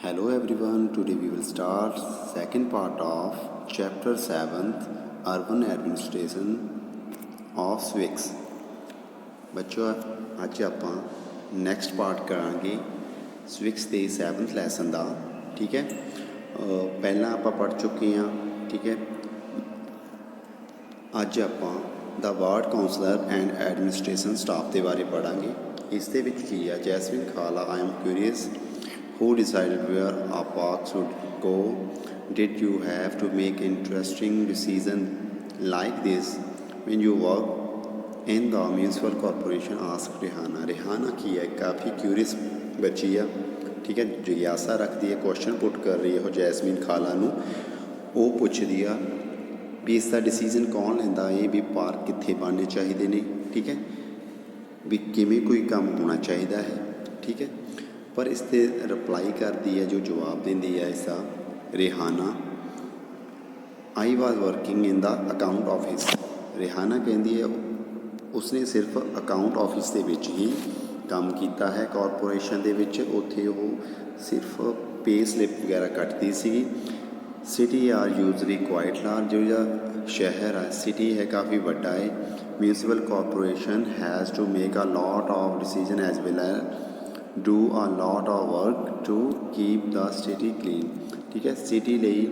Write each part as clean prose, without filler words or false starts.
Hello everyone, today we will start second part of chapter 7th Urban Administration of SWICS। ਬੱਚੋ ਅੱਜ ਆਪਾਂ next part ਕਰਾਂਗੇ ਸਵਿਕਸ ਦੇ 7th lesson ਦਾ। ਠੀਕ ਹੈ, ਪਹਿਲਾਂ ਆਪਾਂ ਪੜ੍ਹ ਚੁੱਕੇ ਹਾਂ। ਠੀਕ ਹੈ, ਅੱਜ ਆਪਾਂ ਦਾ ward councillor and administration staff ਦੇ ਬਾਰੇ ਪੜ੍ਹਾਂਗੇ। ਇਸ ਦੇ ਵਿੱਚ ਕੀ ਆ, ਜੈਸਮੀਨ ਖਾਲਾ, I am curious who decided where a park should go? Did you have to make interesting decision like this when you work in the municipal corporation? asked Rihanna। Rihanna की है काफ़ी क्यूरियस बच्ची है। ठीक है, जिज्ञासा रखती है, क्वेश्चन पुट कर रही है। वो जैसमीन खाला नूं वो पुछदी आ भी इसका डिसीजन कौन लैंदा है भी पार्क कित्थे बनने चाहिए ने। ठीक है, भी किवें कोई काम होना चाहिए है। ठीक है, पर इस ते रिप्लाई करती है, जो जवाब देंदी है इसका Rihana, I was working in the account office. Rihana कहती है उसने सिर्फ अकाउंट ऑफिस के विच ही काम किया है कॉरपोरेशन के विच। उत्थे वो सिर्फ पे स्लिप वगैरह कटती सी। City are usually quite large, जो शहर है सिटी है काफ़ी बड़ा है। Municipal corporation has to make a lot of decision as well as do a lot of work to keep the city clean. ठीक है, सिटी ਲਈ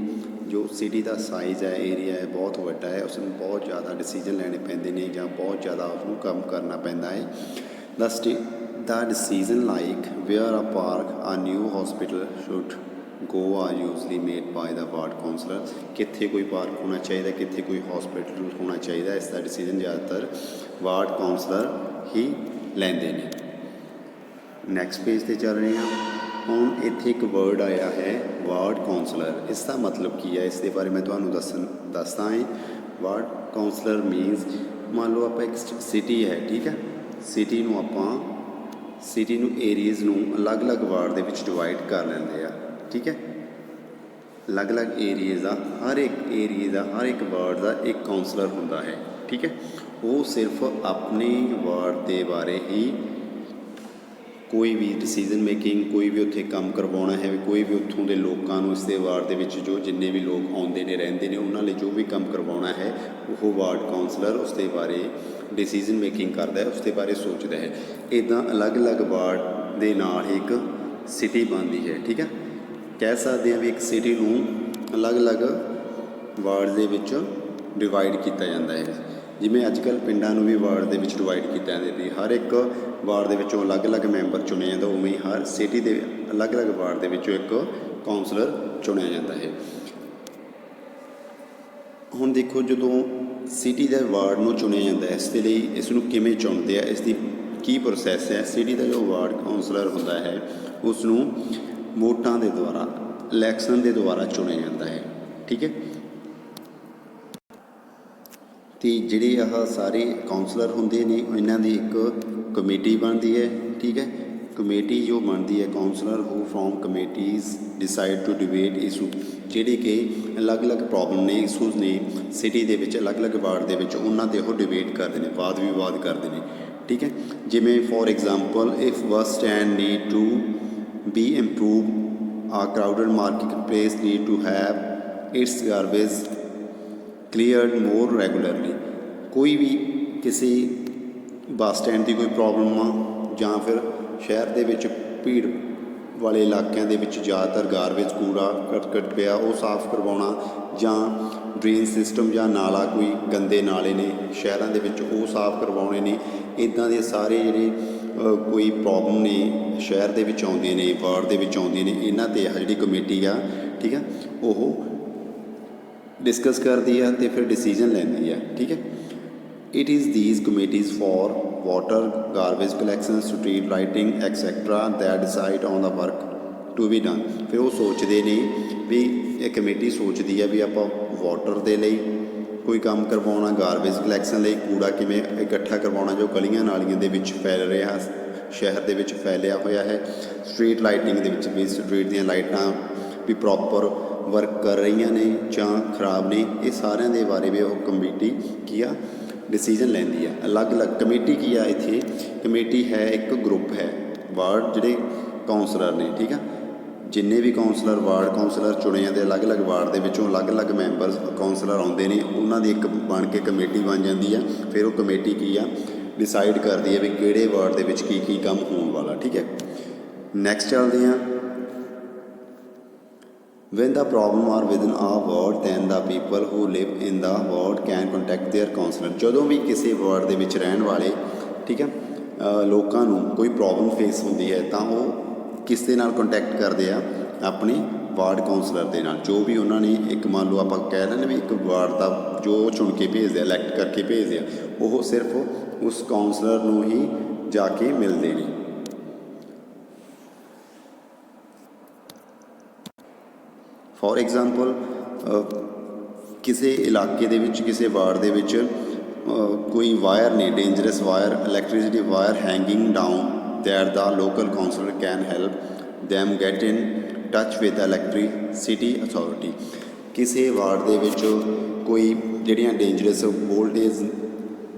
जो सिटी का साइज़ है, एरिया है, बहुत वड्डा है, उसमें बहुत ज़्यादा डिसीजन लैने पैंदे ने ਜਾਂ बहुत ज़्यादा उसनूं काम करना पैंदा है। The decision like where a park a new hospital should go are usually made by the ward councillor. कित्थे कोई पार्क होना चाहिए, कित्थे कोई हॉस्पिटल होना चाहिए, इसका डिसीजन ज़्यादातर वार्ड काउंसलर ही लैंदे ने। नैक्सट पेज पर चल रहे हैं हुण। इत्थे एक वर्ड आया है वार्ड काउंसलर। इसका मतलब की है, इस बारे मैं तुहानूं दसदा है। वार्ड काउंसलर मीनस मान लो आप एक सिटी है। ठीक है, सिटी नूं आपां सिटी नूं एरीज़ नूं अलग अलग वार्ड दे विच डिवाइड कर लैंदे आ। ठीक है, अलग अलग एरीज़ का हर एक एरिए का हर एक वार्ड का एक काउंसलर हुंदा है। ठीक है, वो सिर्फ अपने वार्ड के बारे ही कोई भी डिसीजन मेकिंग, कोई भी उत्थे काम करवाना है, कोई भी उत्थों के लोगों इस वार्ड के विच जो जिन्ने भी लोग आउंदे ने रहिंदे ने उन्होंने जो भी काम करवाना है वो वार्ड काउंसलर उसके बारे डिसीजन मेकिंग करता है, उसके बारे सोचता है। इदां अलग अलग वार्ड के नाल एक सिटी बनती है। ठीक है, कह सकते हैं भी एक सिटी नूं अलग अलग वार्ड के विच डिवाइड किया जाता है। जिमें अजकल पिंडां नूं भी वार्ड के विच डिवाइड किया जाता है। हर एक वार्ड के विचों अलग अलग मैंबर चुने जाता, उवें ही हर सिटी के अलग अलग वार्ड के विचों एक काउंसलर चुनिया जाता है। हुण देखो, जदों सिटी के वार्ड नूं चुनिया जाता है, इसके लिए इसनूं किवें चुनते हैं, इसकी की प्रोसैस है। सिटी का जो वार्ड काउंसलर होंदा है उसनूं वोटां के द्वारा, इलैक्शन के द्वारा चुनिया जाता है। ठीक है, तो जिहड़े आह सारे काउंसलर होंदे ने इन्हां दी एक कमेटी बनती है। ठीक है, कमेटी जो बनती है councillor who from committees decide to debate issue, जिहड़े कि अलग अलग प्रॉब्लम ने, इशूज़ ने सिटी दे विच अलग अलग वार्ड दे विच उन्हां ते ओह डिबेट करते हैं, वाद विवाद करते हैं। ठीक है, जिमें for example if bus stand need to be improve, a crowded market place need to have its garbage cleared more regularly. कोई भी किसी बस स्टैंड की कोई प्रॉब्लम आ जां फिर शहर के विच भीड़ वाले इलाकों के विच ज़्यादातर गारबेज कूड़ा कट पिया वो साफ़ करवाना, जां ड्रेन सिस्टम जां नाला कोई गंदे नाले ने शहरों के विच वो साफ़ करवाने ने। इदां दे सारे जिहड़े कोई प्रॉब्लम ने शहर के विच आउंदे ने, वार्ड के विच आउंदे ने, इन्हां ते जिहड़ी कमेटी आ, ठीक है, वो डिस्कस करती है तो फिर डिसीजन लैंदी है। ठीक है, it is these committees for water, garbage collection, street lighting etcetera that decide on the work to be done. फिर वो सोचते ने भी एक कमेटी सोचती है भी आप वाटर के लिए कोई काम करवाना, गारबेज कलैक्शन लिए कूड़ा किवें इकट्ठा करवाना जो गलियां नालियां दे विच फैल रहा शहर के विच फैलिया होया है। स्ट्रीट लाइटिंग दे विच भी स्ट्रीट दीयां लाइटां भी प्रॉपर वर्क कर रही ने जां खराब ने, ये सारे के बारे में वो कमेटी की आ डिसीजन लैंदी है। अलग अलग कमेटी की आ, इत्थे कमेटी है एक ग्रुप है वार्ड जिहड़े काउंसलर ने। ठीक है, ਜਿੰਨੇ ਵੀ ਕੌਂਸਲਰ ਵਾਰਡ ਕੌਂਸਲਰ ਚੁਣੇ ਜਾਂਦੇ ਅਲੱਗ-ਅਲੱਗ ਵਾਰਡ ਦੇ ਵਿੱਚੋਂ ਅਲੱਗ-ਅਲੱਗ ਮੈਂਬਰ ਕੌਂਸਲਰ ਆਉਂਦੇ ਨੇ, ਉਹਨਾਂ ਦੀ ਇੱਕ ਬਣ ਕੇ ਕਮੇਟੀ ਬਣ ਜਾਂਦੀ ਆ। ਫਿਰ ਉਹ ਕਮੇਟੀ ਕੀ ਆ ਡਿਸਾਈਡ ਕਰਦੀ ਹੈ ਵੀ ਕਿਹੜੇ ਵਾਰਡ ਦੇ ਵਿੱਚ ਕੀ ਕੰਮ ਹੋਣ ਵਾਲਾ। ਠੀਕ ਹੈ, ਨੈਕਸਟ ਚੱਲਦੇ ਹਾਂ। When the problem are within a ward, then the people who live in the ward can contact their counselor। ਜਦੋਂ ਵੀ ਕਿਸੇ ਵਾਰਡ ਦੇ ਵਿੱਚ ਰਹਿਣ ਵਾਲੇ ਠੀਕ ਹੈ ਲੋਕਾਂ ਨੂੰ ਕੋਈ ਪ੍ਰੋਬਲਮ ਫੇਸ ਹੁੰਦੀ ਹੈ ਤਾਂ ਉਹ ਕਿਸ ਦੇ ਨਾਲ ਕੰਟੈਕਟ ਕਰਦੇ ਆ, ਆਪਣੇ ਵਾਰਡ ਕਾਉਂਸਲਰ ਦੇ ਨਾਲ। ਜੋ ਵੀ ਉਹਨਾਂ ਨੇ ਇੱਕ ਮੰਨ ਲਓ ਆਪਾਂ ਕਹਿ ਲੈਂਦੇ ਵੀ ਇੱਕ ਵਾਰਡ ਦਾ ਜੋ ਚੁਣ ਕੇ ਭੇਜਦੇ ਆ, ਇਲੈਕਟ ਕਰਕੇ ਭੇਜਦੇ ਆ, ਉਹ ਸਿਰਫ ਉਸ ਕਾਉਂਸਲਰ ਨੂੰ ਹੀ ਜਾ ਕੇ ਮਿਲਦੇ ਨੇ। ਫੋਰ ਐਗਜ਼ਾਮਪਲ ਕਿਸੇ ਇਲਾਕੇ ਦੇ ਵਿੱਚ ਕਿਸੇ ਵਾਰਡ ਦੇ ਵਿੱਚ ਕੋਈ ਵਾਇਰ ਨੇ, dangerous wire, electricity wire hanging down, that the local councillor can help them get in touch with the electricity authority. ਕਿਸੇ ਵਾਰਡ ਦੇ ਵਿੱਚ ਕੋਈ ਜਿਹੜੀਆਂ ਡੇਂਜਰਸ ਵੋਲਟੇਜ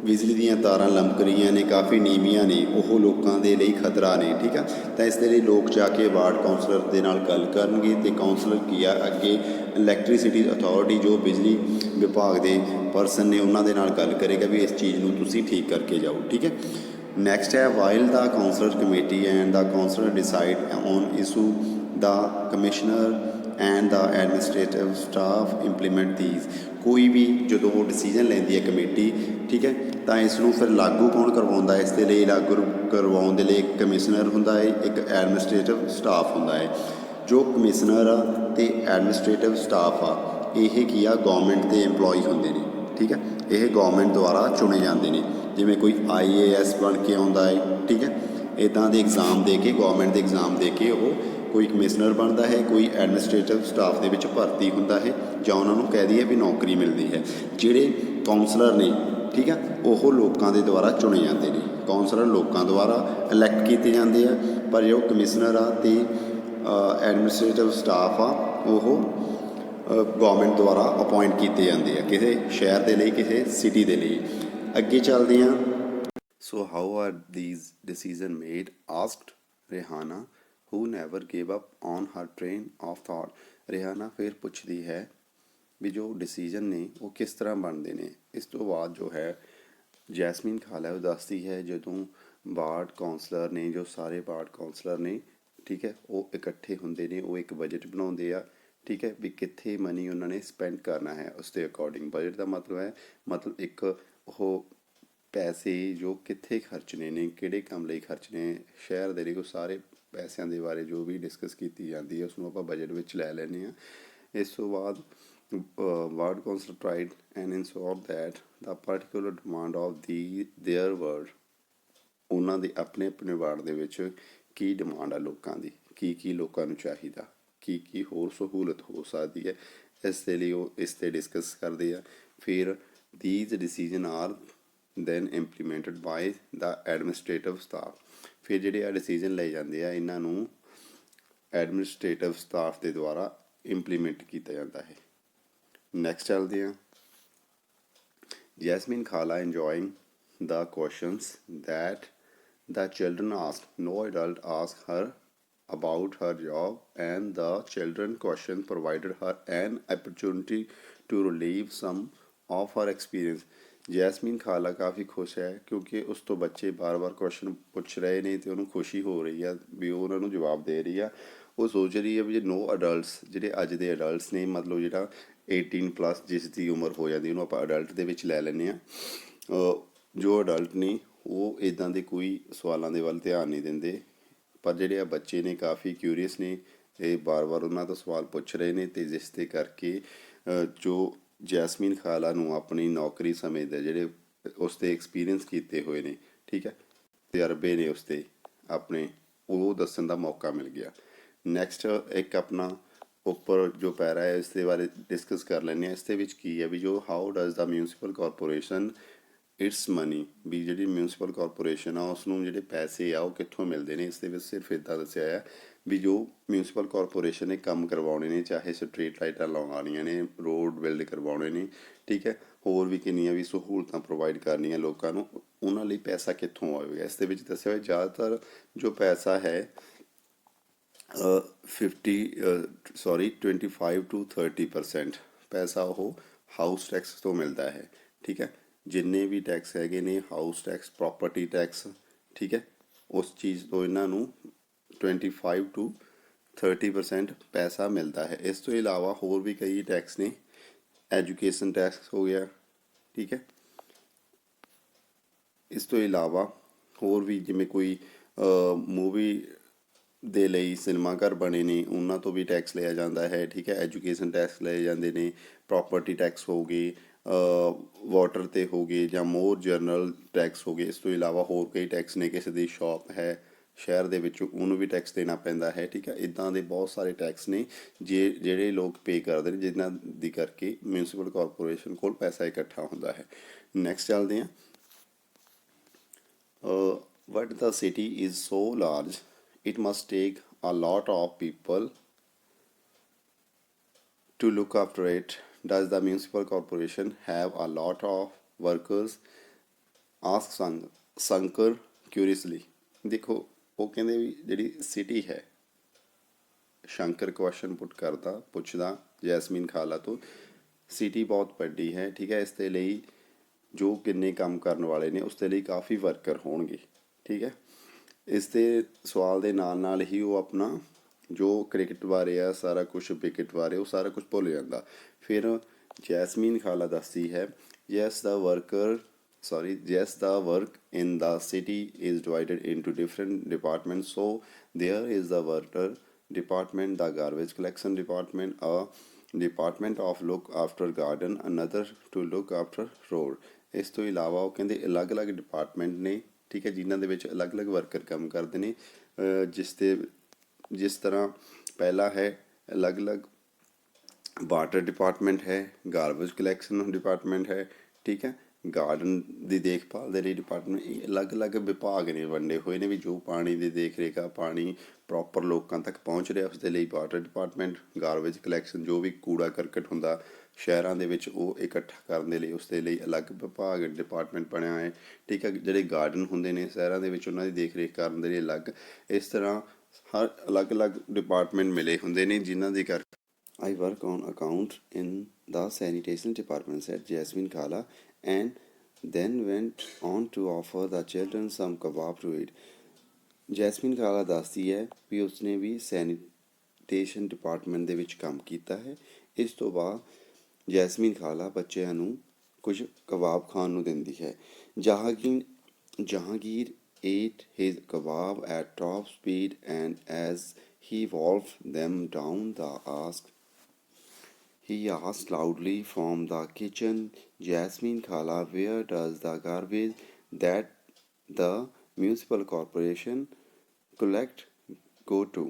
ਬਿਜਲੀ ਦੀਆਂ ਤਾਰਾਂ ਲਮਕ ਰਹੀਆਂ ਨੇ, ਕਾਫੀ ਨੀਵੀਆਂ ਨੇ, ਉਹ ਲੋਕਾਂ ਦੇ ਲਈ ਖਤਰਾ ਨੇ। ਠੀਕ ਆ, ਤਾਂ ਇਸ ਦੇ ਲਈ ਲੋਕ ਜਾ ਕੇ ਵਾਰਡ ਕਾਉਂਸਲਰ ਦੇ ਨਾਲ ਗੱਲ ਕਰਨਗੇ ਅਤੇ ਕਾਉਂਸਲਰ ਕੀ ਆ ਅੱਗੇ ਇਲੈਕਟ੍ਰੀਸਿਟੀ ਅਥਾਰਟੀ ਜੋ ਬਿਜਲੀ ਵਿਭਾਗ ਦੇ ਪਰਸਨ ਨੇ ਉਹਨਾਂ ਦੇ ਨਾਲ ਗੱਲ ਕਰੇਗਾ ਵੀ ਇਸ ਚੀਜ਼ ਨੂੰ ਤੁਸੀਂ ਠੀਕ ਕਰਕੇ ਜਾਓ। ਠੀਕ ਹੈ, ਨੈਕਸਟ ਹੈ while the councillor committee and the councillor decide on issue the commissioner and the administrative staff implement these. ਕੋਈ ਵੀ ਜਦੋਂ ਉਹ ਡਿਸੀਜਨ ਲੈਂਦੀ ਹੈ ਕਮੇਟੀ, ਠੀਕ ਹੈ, ਤਾਂ ਇਸ ਨੂੰ ਫਿਰ ਲਾਗੂ ਕੌਣ ਕਰਵਾਉਂਦਾ? ਇਸ ਦੇ ਲਈ ਲਾਗੂ ਕਰਵਾਉਣ ਦੇ ਲਈ ਇੱਕ ਕਮਿਸ਼ਨਰ ਹੁੰਦਾ ਹੈ, ਇੱਕ ਐਡਮਿਨਿਸਟ੍ਰੇਟਿਵ ਸਟਾਫ ਹੁੰਦਾ ਹੈ। ਜੋ ਕਮਿਸ਼ਨਰ ਆ ਅਤੇ ਐਡਮਿਨਿਸਟ੍ਰੇਟਿਵ ਸਟਾਫ ਆ ਇਹ ਕੀ ਆ ਗੌਰਮੈਂਟ ਦੇ EMPLOYE ਹੁੰਦੇ ਨੇ। ਠੀਕ ਹੈ, ਇਹ ਗੌਰਮੈਂਟ ਦੁਆਰਾ ਚੁਣੇ ਜਾਂਦੇ ਨੇ। ਜਿਵੇਂ ਕੋਈ IAS ਬਣ ਕੇ ਆਉਂਦਾ ਹੈ, ਠੀਕ ਹੈ, ਇੱਦਾਂ ਦੇ ਐਗਜ਼ਾਮ ਦੇ ਕੇ, ਗੌਰਮੈਂਟ ਦੇ ਐਗਜ਼ਾਮ ਦੇ ਕੇ ਉਹ ਕੋਈ ਕਮਿਸ਼ਨਰ ਬਣਦਾ ਹੈ, ਕੋਈ ਐਡਮਿਨਿਸਟ੍ਰੇਟਿਵ ਸਟਾਫ ਦੇ ਵਿੱਚ ਭਰਤੀ ਹੁੰਦਾ ਹੈ ਜਾਂ ਉਹਨਾਂ ਨੂੰ ਕਹਿ ਦਈਏ ਵੀ ਨੌਕਰੀ ਮਿਲਦੀ ਹੈ। ਜਿਹੜੇ ਕਾਉਂਸਲਰ ਨੇ ਠੀਕ ਆ ਉਹ ਲੋਕਾਂ ਦੇ ਦੁਆਰਾ ਚੁਣੇ ਜਾਂਦੇ ਨੇ। ਕਾਉਂਸਲਰ ਲੋਕਾਂ ਦੁਆਰਾ ਇਲੈਕਟ ਕੀਤੇ ਜਾਂਦੇ ਆ, ਪਰ ਜੋ ਕਮਿਸ਼ਨਰ ਆ ਅਤੇ ਐਡਮਿਨਿਸਟ੍ਰੇਟਿਵ ਸਟਾਫ ਆ ਉਹ ਗੌਰਮੈਂਟ ਦੁਆਰਾ ਅਪੋਇੰਟ ਕੀਤੇ ਜਾਂਦੇ ਆ ਕਿਸੇ ਸ਼ਹਿਰ ਦੇ ਲਈ, ਕਿਸੇ ਸਿਟੀ ਦੇ ਲਈ। ਅੱਗੇ ਚੱਲਦੇ ਹਾਂ। So how are these decision made asked Rihana who never gave up on her train of thought। ਰਿਹਾਨਾ ਫਿਰ ਪੁੱਛਦੀ ਹੈ ਵੀ ਜੋ ਡਿਸੀਜ਼ਨ ਨੇ ਉਹ ਕਿਸ ਤਰ੍ਹਾਂ ਬਣਦੇ ਨੇ। ਇਸ ਤੋਂ ਬਾਅਦ ਜੋ ਹੈ ਜੈਸਮੀਨ ਖਾਲਾ ਉਹ ਦੱਸਦੀ ਹੈ ਜਦੋਂ ਵਾਰਡ ਕਾਉਂਸਲਰ ਨੇ, ਜੋ ਸਾਰੇ ਵਾਰਡ ਕਾਉਂਸਲਰ ਨੇ ਠੀਕ ਹੈ ਉਹ ਇਕੱਠੇ ਹੁੰਦੇ ਨੇ, ਉਹ ਇੱਕ ਬਜਟ ਬਣਾਉਂਦੇ ਆ। ਠੀਕ ਹੈ, ਵੀ ਕਿੱਥੇ ਮਨੀ ਉਹਨਾਂ ਨੇ ਸਪੈਂਡ ਕਰਨਾ ਹੈ ਉਸ ਦੇ ਅਕੋਰਡਿੰਗ। ਬਜਟ ਦਾ ਮਤਲਬ ਹੈ ਇੱਕ ਉਹ ਪੈਸੇ ਜੋ ਕਿੱਥੇ ਖਰਚਣੇ ਨੇ, ਕਿਹੜੇ ਕੰਮ ਲਈ ਖਰਚਣੇ, ਸ਼ਹਿਰ ਦੇ ਲਈ ਉਹ ਸਾਰੇ ਪੈਸਿਆਂ ਦੇ ਬਾਰੇ ਜੋ ਵੀ ਡਿਸਕਸ ਕੀਤੀ ਜਾਂਦੀ ਹੈ ਉਸਨੂੰ ਆਪਾਂ ਬਜਟ ਵਿੱਚ ਲੈ ਲੈਂਦੇ ਹਾਂ। ਇਸ ਤੋਂ ਬਾਅਦ ward councillor tried and ensure that the particular demand of their ward. ਉਹਨਾਂ ਦੇ ਆਪਣੇ ਆਪਣੇ ਵਾਰਡ ਦੇ ਵਿੱਚ ਕੀ ਡਿਮਾਂਡ ਆ ਲੋਕਾਂ ਦੀ, ਕੀ ਲੋਕਾਂ ਨੂੰ ਚਾਹੀਦਾ, ਕੀ ਹੋਰ ਸਹੂਲਤ ਹੋ ਸਕਦੀ ਹੈ, ਇਸ ਦੇ ਲਈ ਉਹ ਇਸ 'ਤੇ ਡਿਸਕਸ ਕਰਦੇ ਆ। ਫਿਰ these decision are then implemented by the administrative staff। ਫਿਰ ਜਿਹੜੇ ਆ ਡਿਸੀਜ਼ਨ ਲਏ ਜਾਂਦੇ ਆ ਇਹਨਾਂ ਨੂੰ ਐਡਮਿਨਿਸਟ੍ਰੇਟਿਵ ਸਟਾਫ ਦੇ ਦੁਆਰਾ ਇੰਪਲੀਮੈਂਟ ਕੀਤਾ ਜਾਂਦਾ ਹੈ। ਨੈਕਸਟ ਚੱਲਦੇ ਹਾਂ। ਜੈਸਮੀਨ ਖਾਲਾ enjoying the questions that the children asked। No adult asked her about her job and the children question provided her an opportunity to relieve some of her experience। Jasmine ਖਾਲਾ ਕਾਫੀ ਖੁਸ਼ ਹੈ ਕਿਉਂਕਿ ਉਸ ਤੋਂ ਬੱਚੇ ਬਾਰ-ਬਾਰ ਕੁਐਸਚਨ ਪੁੱਛ ਰਹੇ ਨੇ ਅਤੇ ਉਹਨੂੰ ਖੁਸ਼ੀ ਹੋ ਰਹੀ ਆ ਵੀ ਉਹ ਉਹਨਾਂ ਨੂੰ ਜਵਾਬ ਦੇ ਰਹੀ ਆ। ਉਹ ਸੋਚ ਰਹੀ ਹੈ ਵੀ ਜੇ ਨੋ ਅਡਲਟਸ ਜਿਹੜੇ ਅੱਜ ਦੇ ਅਡਲਟਸ ਨੇ, ਮਤਲਬ ਜਿਹੜਾ 18+ ਜਿਸ ਦੀ ਉਮਰ ਹੋ ਜਾਂਦੀ ਉਹਨੂੰ ਆਪਾਂ ਅਡਲਟ ਦੇ ਵਿੱਚ ਲੈ ਲੈਂਦੇ ਹਾਂ। ਜੋ ਅਡਲਟ ਨੇ ਉਹ ਇੱਦਾਂ ਦੇ ਕੋਈ ਸਵਾਲਾਂ ਦੇ ਵੱਲ ਧਿਆਨ ਨਹੀਂ ਦਿੰਦੇ, ਪਰ ਜਿਹੜੇ ਆ ਬੱਚੇ ਨੇ ਕਾਫੀ ਕਿਊਰੀਅਸ ਨੇ, ਇਹ ਬਾਰ-ਬਾਰ ਉਹਨਾਂ ਤੋਂ ਸਵਾਲ ਪੁੱਛ ਰਹੇ ਨੇ ਅਤੇ ਜਿਸ ਦੇ ਕਰਕੇ ਜੋ ਜੈਸਮੀਨ ਖਾਲਾ ਨੂੰ ਆਪਣੀ ਨੌਕਰੀ ਸਮੇਂ ਦੇ ਜਿਹੜੇ ਉਸ 'ਤੇ ਐਕਸਪੀਰੀਅੰਸ ਕੀਤੇ ਹੋਏ ਨੇ, ਠੀਕ ਹੈ, ਤਜਰਬੇ ਨੇ ਉਸ 'ਤੇ ਆਪਣੇ, ਉਹ ਦੱਸਣ ਦਾ ਮੌਕਾ ਮਿਲ ਗਿਆ। ਨੈਕਸਟ ਇੱਕ ਆਪਣਾ ਉੱਪਰ ਜੋ ਪੈਰਾ ਹੈ ਇਸ ਦੇ ਬਾਰੇ ਡਿਸਕਸ ਕਰ ਲੈਂਦੇ ਹਾਂ। ਇਸ ਦੇ ਵਿੱਚ ਕੀ ਹੈ ਵੀ ਜੋ how does the municipal corporation its money, ਵੀ ਜਿਹੜੀ ਮਿਊਨਸੀਪਲ ਕਾਰਪੋਰੇਸ਼ਨ ਆ ਉਸ ਨੂੰ ਜਿਹੜੇ ਪੈਸੇ ਆ ਉਹ ਕਿੱਥੋਂ ਮਿਲਦੇ ਨੇ। ਇਸ ਦੇ ਵਿੱਚ ਸਿਰਫ ਇੱਦਾਂ ਦੱਸਿਆ ਹੈ ਵੀ ਜੋ ਮਿਊਨਸੀਪਲ ਕਾਰਪੋਰੇਸ਼ਨ ਨੇ ਕੰਮ ਕਰਵਾਉਣੇ ਨੇ, ਚਾਹੇ ਸਟਰੀਟ ਲਾਈਟਾਂ ਲਗਾਉਣੀਆਂ ਨੇ, ਰੋਡ ਬਿਲਡ ਕਰਵਾਉਣੇ ਨੇ, ਠੀਕ ਹੈ, ਹੋਰ ਵੀ ਕਿੰਨੀਆਂ ਵੀ ਸਹੂਲਤਾਂ ਪ੍ਰੋਵਾਈਡ ਕਰਨੀਆਂ ਲੋਕਾਂ ਨੂੰ, ਉਹਨਾਂ ਲਈ ਪੈਸਾ ਕਿੱਥੋਂ ਆਵੇਗਾ। ਇਸ ਦੇ ਵਿੱਚ ਦੱਸਿਆ ਹੋਇਆ ਜ਼ਿਆਦਾਤਰ ਜੋ ਪੈਸਾ ਹੈ 50 ਸੌਰੀ 25 to 30% ਪੈਸਾ ਉਹ ਹਾਊਸ ਟੈਕਸ ਤੋਂ ਮਿਲਦਾ ਹੈ। ਠੀਕ ਹੈ, ਜਿੰਨੇ ਵੀ ਟੈਕਸ ਹੈਗੇ ਨੇ, ਹਾਊਸ ਟੈਕਸ, ਪ੍ਰੋਪਰਟੀ ਟੈਕਸ, ਠੀਕ ਹੈ, ਉਸ ਚੀਜ਼ ਤੋਂ ਇਹਨਾਂ ਨੂੰ 25 to 30% ਪੈਸਾ ਮਿਲਦਾ ਹੈ। ਇਸ ਤੋਂ ਇਲਾਵਾ ਹੋਰ ਵੀ ਕਈ ਟੈਕਸ ਨੇ, ਐਜੂਕੇਸ਼ਨ ਟੈਕਸ ਹੋ ਗਿਆ, ਠੀਕ ਹੈ। ਇਸ ਤੋਂ ਇਲਾਵਾ ਹੋਰ ਵੀ ਜਿਵੇਂ ਕੋਈ ਮੂਵੀ ਦੇ ਲਈ ਸਿਨੇਮਾ ਘਰ ਬਣੇ ਨੇ, ਉਹਨਾਂ ਤੋਂ ਵੀ ਟੈਕਸ ਲਿਆ ਜਾਂਦਾ ਹੈ, ਠੀਕ ਹੈ। ਐਜੂਕੇਸ਼ਨ ਟੈਕਸ ਲਏ ਜਾਂਦੇ ਨੇ, ਪ੍ਰੋਪਰਟੀ ਟੈਕਸ ਹੋ ਗਏ, ਵਾਟਰ ਤੇ ਹੋ ਗਏ, ਜਾਂ ਮੋਰ ਜਨਰਲ ਟੈਕਸ ਹੋ ਗਏ। ਇਸ ਤੋਂ ਇਲਾਵਾ ਹੋਰ ਕਈ ਟੈਕਸ ਨੇ, ਕਿਸੇ ਦੀ ਸ਼ਾਪ ਹੈ ਸ਼ਹਿਰ ਦੇ ਵਿੱਚ, ਉਹਨੂੰ ਵੀ ਟੈਕਸ ਦੇਣਾ ਪੈਂਦਾ ਹੈ, ਠੀਕ ਹੈ। ਇੱਦਾਂ ਦੇ ਬਹੁਤ ਸਾਰੇ ਟੈਕਸ ਨੇ ਜਿਹੜੇ ਲੋਕ ਪੇ ਕਰਦੇ ਨੇ, ਜਿਨ੍ਹਾਂ ਦੀ ਕਰਕੇ ਮਿਊਨਿਸਪਲ ਕਾਰਪੋਰੇਸ਼ਨ ਕੋਲ ਪੈਸਾ ਇਕੱਠਾ ਹੁੰਦਾ ਹੈ। ਨੈਕਸਟ ਚੱਲਦੇ ਹਾਂ। But the city is so large, it must take a lot of people to look after it. Does the municipal corporation have a lot of workers? Ask Shankar curiously. ਦੇਖੋ, ਉਹ ਕਹਿੰਦੇ ਵੀ ਜਿਹੜੀ ਸਿਟੀ ਹੈ, Shankar question ਪੁੱਛਦਾ Jasmine ਖਾਲਾ ਤੋਂ, city ਬਹੁਤ ਵੱਡੀ ਹੈ, ਠੀਕ ਹੈ। ਇਸ ਦੇ ਲਈ ਜੋ ਕਿੰਨੇ ਕੰਮ ਕਰਨ ਵਾਲੇ ਨੇ, ਉਸ ਦੇ ਲਈ ਕਾਫੀ ਵਰਕਰ ਹੋਣਗੇ, ਠੀਕ ਹੈ। ਇਸ ਦੇ ਸਵਾਲ ਦੇ ਨਾਲ ਨਾਲ ਹੀ ਉਹ ਆਪਣਾ ਜੋ ਕ੍ਰਿਕਟ ਬਾਰੇ ਆ ਸਾਰਾ ਕੁਝ, ਵਿਕਟ ਬਾਰੇ, ਉਹ ਸਾਰਾ ਕੁਝ ਭੁੱਲ ਜਾਂਦਾ। ਫਿਰ ਜੈਸਮੀਨ ਖਾਲਾ ਦੱਸਦੀ ਹੈ, yes the work in the city is divided into different departments. So there is the water department, the garbage collection department, a department of look after garden, another to look after road. ਇਸ ਤੋਂ ਇਲਾਵਾ ਉਹ ਕਹਿੰਦੇ ਅਲੱਗ-ਅਲੱਗ department ਨੇ, ਠੀਕ ਹੈ, ਜਿਨ੍ਹਾਂ ਦੇ ਵਿੱਚ ਅਲੱਗ-ਅਲੱਗ ਵਰਕਰ ਕੰਮ ਕਰਦੇ ਨੇ। ਜਿਸ ਤਰ੍ਹਾਂ ਪਹਿਲਾ ਹੈ ਅਲੱਗ-ਅਲੱਗ ਵਾਟਰ ਡਿਪਾਰਟਮੈਂਟ ਹੈ, ਗਾਰਬੇਜ ਕਲੈਕਸ਼ਨ ਡਿਪਾਰਟਮੈਂਟ ਹੈ, ਠੀਕ ਹੈ, ਗਾਰਡਨ ਦੀ ਦੇਖਭਾਲ ਦੇ ਲਈ ਡਿਪਾਰਟਮੈਂਟ। ਇਹ ਅਲੱਗ-ਅਲੱਗ ਵਿਭਾਗ ਨੇ, ਵੰਡੇ ਹੋਏ ਨੇ, ਵੀ ਜੋ ਪਾਣੀ ਦੀ ਦੇਖ ਰੇਖ ਆ, ਪਾਣੀ ਪ੍ਰੋਪਰ ਲੋਕਾਂ ਤੱਕ ਪਹੁੰਚ ਰਿਹਾ, ਉਸ ਦੇ ਲਈ ਵਾਟਰ ਡਿਪਾਰਟਮੈਂਟ। ਗਾਰਬੇਜ ਕਲੈਕਸ਼ਨ, ਜੋ ਵੀ ਕੂੜਾ ਕਰਕਟ ਹੁੰਦਾ ਸ਼ਹਿਰਾਂ ਦੇ ਵਿੱਚ, ਉਹ ਇਕੱਠਾ ਕਰਨ ਦੇ ਲਈ ਉਸ ਦੇ ਲਈ ਅਲੱਗ ਵਿਭਾਗ ਡਿਪਾਰਟਮੈਂਟ ਬਣਿਆ ਹੈ, ਠੀਕ ਹੈ। ਜਿਹੜੇ ਗਾਰਡਨ ਹੁੰਦੇ ਨੇ ਸ਼ਹਿਰਾਂ ਦੇ ਵਿੱਚ, ਉਹਨਾਂ ਦੀ ਦੇਖ ਰੇਖ ਕਰਨ ਦੇ ਲਈ ਅਲੱਗ। ਇਸ ਤਰ੍ਹਾਂ ਹਰ ਅਲੱਗ-ਅਲੱਗ ਡਿਪਾਰਟਮੈਂਟ ਮਿਲੇ ਹੁੰਦੇ ਨੇ, ਜਿਨ੍ਹਾਂ ਦੇ ਕਰਕੇ I work on account in the sanitation department, said Jasmine Khala, and then went on to offer the children some kebab to eat. Jasmine ਖਾਲਾ ਦੱਸਦੀ ਹੈ ਵੀ ਉਸਨੇ ਵੀ ਸੈਨੀਟੇਸ਼ਨ ਡਿਪਾਰਟਮੈਂਟ ਦੇ ਵਿੱਚ ਕੰਮ ਕੀਤਾ ਹੈ। ਇਸ ਤੋਂ ਬਾਅਦ ਜੈਸਮੀਨ ਖਾਲਾ ਬੱਚਿਆਂ ਨੂੰ ਕੁਝ ਕਬਾਬ ਖਾਣ ਨੂੰ ਦਿੰਦੀ ਹੈ। Jahangir ate his kebab at top speed, and as he wolfed them down, he asked loudly from the kitchen, Jasmine Khala, where does the garbage that the municipal corporation collect go to?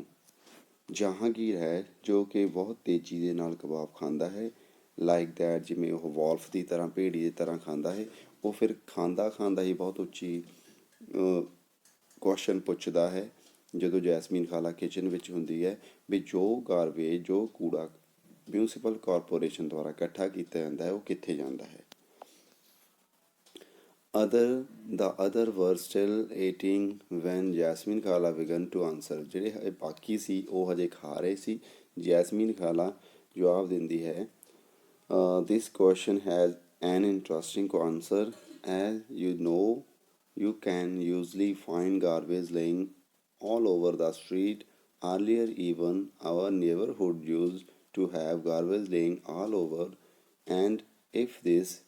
Jahangir ਹੈ ਜੋ ਕਿ ਬਹੁਤ ਤੇਜ਼ੀ ਦੇ ਨਾਲ ਕਬਾਬ ਖਾਂਦਾ ਹੈ, like that, ਜਿਵੇਂ ਉਹ ਵੋਲਫ ਦੀ ਤਰ੍ਹਾਂ, ਭੇੜੀ ਦੀ ਤਰ੍ਹਾਂ ਖਾਂਦਾ ਹੈ। ਉਹ ਫਿਰ ਖਾਂਦਾ ਹੀ ਬਹੁਤ ਉੱਚੀ ਕੁਐਸਚਨ ਪੁੱਛਦਾ ਹੈ, ਜਦੋਂ ਜੈਸਮੀਨ ਖਾਲਾ ਕਿਚਨ ਵਿੱਚ ਹੁੰਦੀ ਹੈ, ਵੀ ਜੋ ਗਾਰਬੇਜ, ਜੋ ਕੂੜਾ ਮਿਊਨਿਸਪਲ ਕਾਰਪੋਰੇਸ਼ਨ ਦੁਆਰਾ ਇਕੱਠਾ ਕੀਤਾ ਜਾਂਦਾ ਹੈ, ਉਹ ਕਿੱਥੇ ਜਾਂਦਾ ਹੈ। The other were still eating when Jasmine Khala began to answer. ਜਿਹੜੇ ਬਾਕੀ ਸੀ ਉਹ ਹਜੇ ਖਾ ਰਹੇ ਸੀ। ਜੈਸਮੀਨ ਖਾਲਾ ਜਵਾਬ ਦਿੰਦੀ ਹੈ, this question has an interesting answer. As you know, you can usually find garbage laying all over the street. Earlier even our neighborhood used to have garbage laying all over, and if this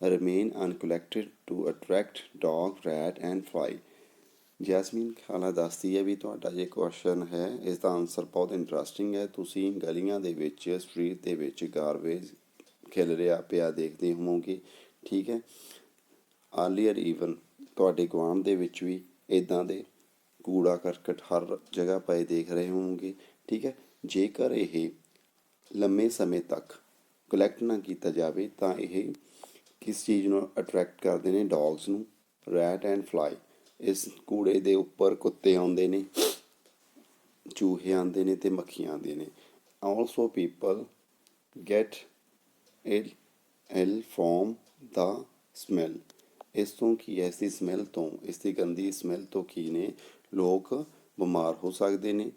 remain uncollected to attract dog, rat and fly. Jasmine ਖਾਲਾ ਦੱਸਦੀ ਹੈ ਵੀ ਤੁਹਾਡਾ ਜੇ question ਹੈ, ਇਸ ਦਾ answer ਬਹੁਤ interesting ਹੈ। ਤੁਸੀਂ ਗਲੀਆਂ ਦੇ ਵਿੱਚ, ਸਟਰੀਟ ਦੇ ਵਿੱਚ ਗਾਰਬੇਜ ਖਿਲ ਰਿਹਾ ਪਿਆ ਦੇਖਦੇ ਹੋਵੋਗੇ, ਠੀਕ ਹੈ। ਆਰਲੀਅਰ ਈਵਨ, ਤੁਹਾਡੇ ਗੁਆਂਢ ਦੇ ਵਿੱਚ ਵੀ ਇੱਦਾਂ ਦੇ ਕੂੜਾ ਕਰਕਟ ਹਰ ਜਗ੍ਹਾ ਪਏ ਦੇਖ ਰਹੇ ਹੋਵੋਗੇ, ਠੀਕ ਹੈ। ਜੇਕਰ ਇਹ ਲੰਮੇ ਸਮੇਂ ਤੱਕ ਕਲੈਕਟ ਨਾ ਕੀਤਾ ਜਾਵੇ ਤਾਂ ਇਹ ਕਿਸ ਚੀਜ਼ ਨੂੰ ਅਟਰੈਕਟ ਕਰਦੇ ਨੇ? ਡੌਗਸ ਨੂੰ, ਰੈਟ ਐਂਡ ਫਲਾਈ। ਇਸ ਕੂੜੇ ਦੇ ਉੱਪਰ ਕੁੱਤੇ ਆਉਂਦੇ ਨੇ, ਚੂਹੇ ਆਉਂਦੇ ਨੇ ਅਤੇ ਮੱਖੀਆਂ ਆਉਂਦੀਆਂ ਨੇ। Also people get ill from the smell. ਇਸ ਤੋਂ ਕੀ ਹੈ, ਇਸ ਦੀ ਸਮੈਲ ਤੋਂ, ਇਸ ਦੀ ਗੰਦੀ ਸਮੈਲ ਤੋਂ ਕੀ ਨੇ ਲੋਕ ਬਿਮਾਰ ਹੋ ਸਕਦੇ ਨੇ।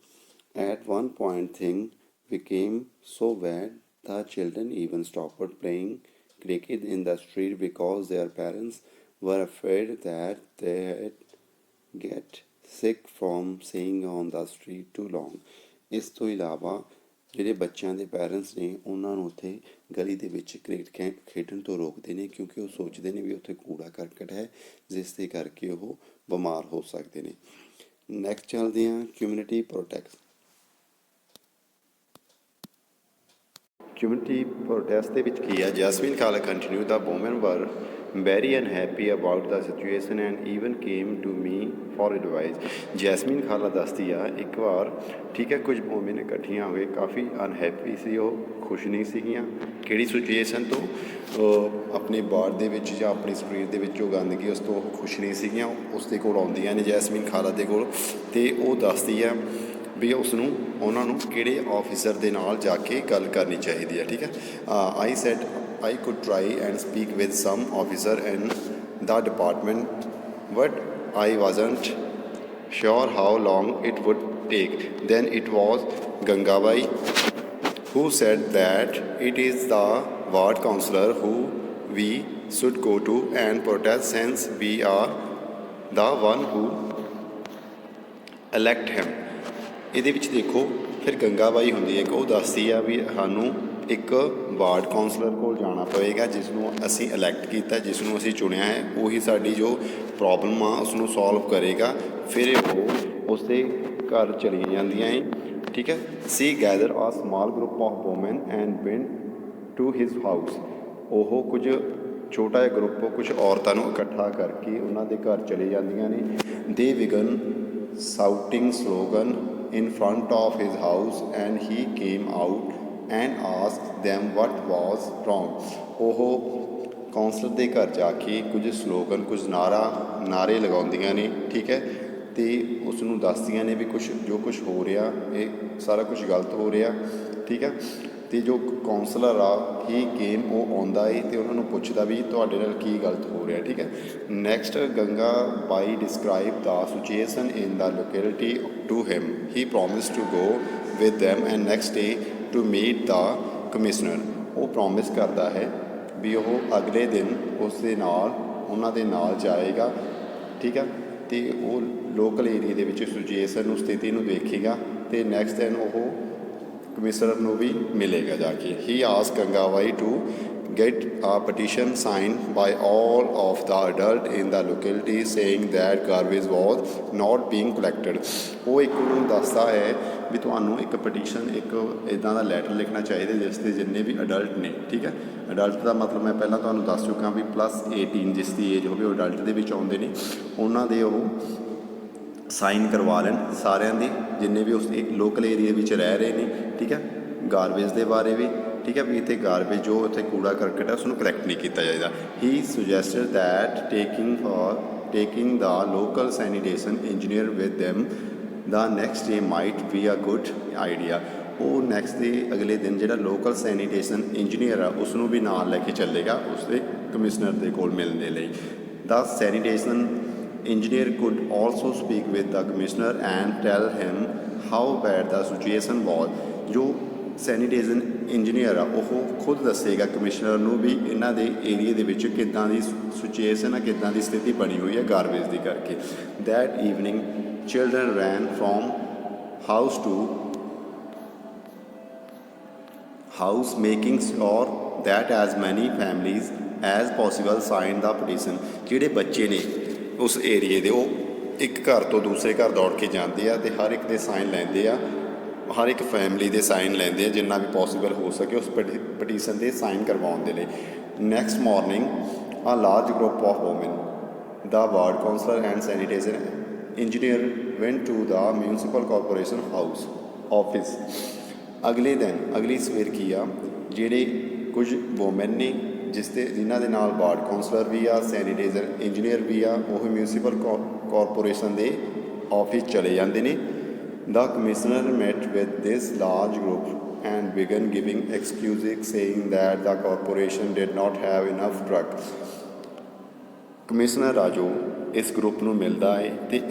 At one point things became so bad the children even stopped playing cricket in the street because their parents were afraid that they'd get sick from staying on the street too long। ਇਸ ਤੋਂ ਇਲਾਵਾ ਜਿਹੜੇ ਬੱਚਿਆਂ ਦੇ parents ਨੇ ਉਹਨਾਂ ਨੂੰ ਉੱਥੇ ਗਲੀ ਦੇ ਵਿੱਚ ਕ੍ਰਿਕਟ ਖੇਡਣ ਤੋਂ ਰੋਕਦੇ ਨੇ, ਕਿਉਂਕਿ ਉਹ ਸੋਚਦੇ ਨੇ ਵੀ ਉੱਥੇ ਕੂੜਾ ਕਰਕਟ ਹੈ, ਜਿਸ ਦੇ ਕਰਕੇ ਉਹ ਬਿਮਾਰ ਹੋ ਸਕਦੇ ਨੇ। ਨੈਕਸਟ ਚੱਲਦੇ ਹਾਂ ਕਮਿਊਨਿਟੀ ਪ੍ਰੋਟੈਕਟ। ਕਮਿਊਨਿਟੀ ਪ੍ਰੋਟੈਸਟ ਦੇ ਵਿੱਚ ਕੀ ਆ, ਜੈਸਮੀਨ ਖਾਲਾ ਕੰਟੀਨਿਊ ਦਾ ਵੂਮਨ ਵਰ very unhappy about the situation and even came to me for advice। Jasmine ਖਾਲਾ ਦੱਸਦੀ ਆ ਇੱਕ ਵਾਰ, ਠੀਕ ਹੈ, ਕੁਝ ਵੂਮਨ ਇਕੱਠੀਆਂ ਹੋਏ, ਕਾਫੀ ਅਨਹੈਪੀ ਸੀ, ਉਹ ਖੁਸ਼ ਨਹੀਂ ਸੀਗੀਆਂ। ਕਿਹੜੀ ਸਿਚੁਏਸ਼ਨ ਤੋਂ? ਆਪਣੇ ਵਾਰਡ ਦੇ ਵਿੱਚ ਜਾਂ ਆਪਣੀ ਸਟਰੀਟ ਦੇ ਵਿੱਚ ਜੋ ਗੰਦਗੀ ਉਸ ਤੋਂ ਖੁਸ਼ ਨਹੀਂ ਸੀਗੀਆਂ। ਉਸ ਦੇ ਕੋਲ ਆਉਂਦੀਆਂ ਨੇ ਜੈਸਮੀਨ ਖਾਲਾ ਦੇ ਕੋਲ, ਅਤੇ ਉਹ ਦੱਸਦੀ ਆ ਵੀ ਉਸ ਨੂੰ ਉਹਨਾਂ ਨੂੰ ਕਿਹੜੇ ਆਫਿਸਰ ਦੇ ਨਾਲ ਜਾ ਕੇ ਗੱਲ ਕਰਨੀ ਚਾਹੀਦੀ ਹੈ। ਠੀਕ ਹੈ, I said I could try and speak with some officer in the department, but I wasn't sure how long it would take. Then it was Gangabai who said that it is the ward councillor who we should go to and protest, since we are the one who elect him। ਇਹਦੇ ਵਿੱਚ ਦੇਖੋ ਫਿਰ ਗੰਗਾ ਬਾਈ ਹੁੰਦੀ ਹੈ ਇੱਕ, ਉਹ ਦੱਸਦੀ ਆ ਵੀ ਸਾਨੂੰ ਇੱਕ ਵਾਰਡ ਕਾਉਂਸਲਰ ਕੋਲ ਜਾਣਾ ਪਵੇਗਾ, ਜਿਸ ਨੂੰ ਅਸੀਂ ਇਲੈਕਟ ਕੀਤਾ, ਜਿਸ ਨੂੰ ਅਸੀਂ ਚੁਣਿਆ ਹੈ, ਉਹੀ ਸਾਡੀ ਜੋ ਪ੍ਰੋਬਲਮ ਆ ਉਸ ਨੂੰ ਸੋਲਵ ਕਰੇਗਾ। ਫਿਰ ਉਹ ਉਸ ਦੇ ਘਰ ਚਲੀਆਂ ਜਾਂਦੀਆਂ ਏ। ਠੀਕ ਹੈ, she gather a small group of women and went to his house. ਉਹ ਕੁਝ ਛੋਟਾ ਜਿਹਾ ਗਰੁੱਪ ਕੁਝ ਔਰਤਾਂ ਨੂੰ ਇਕੱਠਾ ਕਰਕੇ ਉਹਨਾਂ ਦੇ ਘਰ ਚਲੇ ਜਾਂਦੀਆਂ ਨੇ। They began shouting slogan in front of his house and he came out and asked them what was wrong। ਉਹ ਕਾਉਂਸਲਰ ਦੇ ਘਰ ਜਾ ਕੇ ਕੁਝ ਸਲੋਗਨ, ਕੁਝ ਨਾਰੇ ਲਗਾਉਂਦੀਆਂ ਨੇ। ਠੀਕ ਹੈ, ਅਤੇ ਉਸ ਨੂੰ ਦੱਸਦੀਆਂ ਨੇ ਵੀ ਜੋ ਕੁਛ ਹੋ ਰਿਹਾ ਇਹ ਸਾਰਾ ਕੁਝ ਗਲਤ ਹੋ ਰਿਹਾ। ਠੀਕ ਹੈ, ਅਤੇ ਜੋ ਕਾਉਂਸਲਰ ਆ ਹੀ ਕੇਮ, ਉਹ ਆਉਂਦਾ ਏ ਅਤੇ ਉਹਨਾਂ ਨੂੰ ਪੁੱਛਦਾ ਵੀ ਤੁਹਾਡੇ ਨਾਲ ਕੀ ਗਲਤ ਹੋ ਰਿਹਾ। ਠੀਕ ਹੈ, next Ganga Bai describe the situation in the locality to him. He promise to go with them and next day to meet the commissioner. ਉਹ ਪ੍ਰੋਮਿਸ ਕਰਦਾ ਹੈ ਵੀ ਉਹ ਅਗਲੇ ਦਿਨ ਉਸ ਦੇ ਨਾਲ ਉਹਨਾਂ ਦੇ ਨਾਲ ਜਾਏਗਾ। ਠੀਕ ਹੈ, ਅਤੇ ਉਹ ਲੋਕਲ ਏਰੀਏ ਦੇ ਵਿੱਚ ਸਿਚੁਏਸ਼ਨ ਨੂੰ, ਸਥਿਤੀ ਨੂੰ ਦੇਖੇਗਾ, ਅਤੇ ਨੈਕਸਟ ਦਿਨ ਉਹ ਕਮਿਸ਼ਨਰ ਨੂੰ ਵੀ ਮਿਲੇਗਾ ਜਾ ਕੇ। He ask Gangabai to get a petition signed by all of the adults in the locality saying that garbage was not being collected। ਉਹ ਇੱਕ ਨੂੰ ਦੱਸਦਾ ਹੈ ਵੀ ਤੁਹਾਨੂੰ ਇੱਕ ਪਟੀਸ਼ਨ, ਇੱਕ ਇੱਦਾਂ ਦਾ ਲੈਟਰ ਲਿਖਣਾ ਚਾਹੀਦਾ ਜਿਸ ਦੇ ਜਿੰਨੇ ਵੀ ਅਡਲਟ ਨੇ। ਠੀਕ ਹੈ, ਅਡਲਟ ਦਾ ਮਤਲਬ ਮੈਂ ਪਹਿਲਾਂ ਤੁਹਾਨੂੰ ਦੱਸ ਚੁੱਕਾ ਵੀ +18 ਜਿਸ ਦੀ ਏਜ ਹੋਵੇ ਉਹ ਅਡਲਟ ਦੇ ਵਿੱਚ ਆਉਂਦੇ ਨੇ, ਉਹਨਾਂ ਦੇ ਉਹ ਸਾਈਨ ਕਰਵਾ ਲੈਣ ਸਾਰਿਆਂ ਦੇ, ਜਿੰਨੇ ਵੀ ਉਸ ਲੋਕਲ ਏਰੀਏ ਵਿੱਚ ਰਹਿ ਰਹੇ ਨੇ। ਠੀਕ ਹੈ, ਗਾਰਬੇਜ ਦੇ ਬਾਰੇ ਵੀ। ਠੀਕ ਹੈ, ਵੀ ਇੱਥੇ ਗਾਰਬੇਜ ਜੋ ਉੱਥੇ ਕੂੜਾ ਕਰਕਟ ਹੈ ਉਸਨੂੰ ਕਲੈਕਟ ਨਹੀਂ ਕੀਤਾ ਜਾਏਗਾ। He suggested that taking the local sanitation engineer with them the next day might be a good idea. ਉਹ ਨੈਕਸਟ ਡੇ ਅਗਲੇ ਦਿਨ ਜਿਹੜਾ ਲੋਕਲ ਸੈਨੀਟੇਸ਼ਨ ਇੰਜੀਨੀਅਰ ਆ ਉਸ ਨੂੰ ਵੀ ਨਾਲ ਲੈ ਕੇ ਚੱਲੇਗਾ ਉਸਦੇ ਕਮਿਸ਼ਨਰ ਦੇ ਕੋਲ ਮਿਲਣ ਦੇ ਲਈ। ਦਾ sanitation engineer could also speak with the commissioner and tell him how bad the situation was। ਜੋ ਸੈਨੀਟੇਸ਼ਨ ਇੰਜੀਨੀਅਰ ਆ ਉਹ ਖੁਦ ਦੱਸੇਗਾ ਕਮਿਸ਼ਨਰ ਨੂੰ ਵੀ ਇਹਨਾਂ ਦੇ ਏਰੀਏ ਦੇ ਵਿੱਚ ਕਿੱਦਾਂ ਦੀ ਸਿਚੁਏਸ਼ਨ ਆ, ਕਿੱਦਾਂ ਦੀ ਸਥਿਤੀ ਬਣੀ ਹੋਈ ਹੈ ਗਾਰਬੇਜ ਦੀ ਕਰਕੇ। That evening children ran from house to house making sure that as many families as possible sign the petition. ਜਿਹੜੇ ਬੱਚੇ ਨੇ ਉਸ ਏਰੀਏ ਦੇ ਉਹ ਇੱਕ ਘਰ ਤੋਂ ਦੂਸਰੇ ਘਰ ਦੌੜ ਕੇ ਜਾਂਦੇ ਆ ਅਤੇ ਹਰ ਇੱਕ ਦੇ ਸਾਈਨ ਲੈਂਦੇ ਆ, ਹਰ ਇੱਕ ਫੈਮਿਲੀ ਦੇ ਸਾਈਨ ਲੈਂਦੇ ਆ, ਜਿੰਨਾ ਵੀ ਪੋਸੀਬਲ ਹੋ ਸਕੇ ਉਸ ਪਟੀਸ਼ਨ 'ਤੇ ਸਾਈਨ ਕਰਵਾਉਣ ਦੇ ਲਈ। Next morning a large group of women the ward councillor and sanitation engineer went to the municipal corporation house office. ਅਗਲੇ ਦਿਨ ਅਗਲੀ ਸਵੇਰ ਕੀ ਆ, ਜਿਹੜੇ ਕੁਝ ਵੂਮਨ ਨੇ ਜਿਨ੍ਹਾਂ ਦੇ ਨਾਲ ਵਾਰਡ ਕਾਉਂਸਲਰ ਵੀ ਆ, ਸੈਨੀਟੇਸ਼ਨ ਇੰਜੀਨੀਅਰ ਵੀ ਆ, ਉਹ ਮਿਊਨਸੀਪਲ ਕਾਰਪੋਰੇਸ਼ਨ ਦੇ ਆਫਿਸ ਚਲੇ ਜਾਂਦੇ ਨੇ। The commissioner met with this large group and began giving excuses saying that the corporation did not have enough drug. Commissioner ਆ ਜੋ ਇਸ ਗਰੁੱਪ ਨੂੰ ਮਿਲਦਾ ਹੈ ਅਤੇ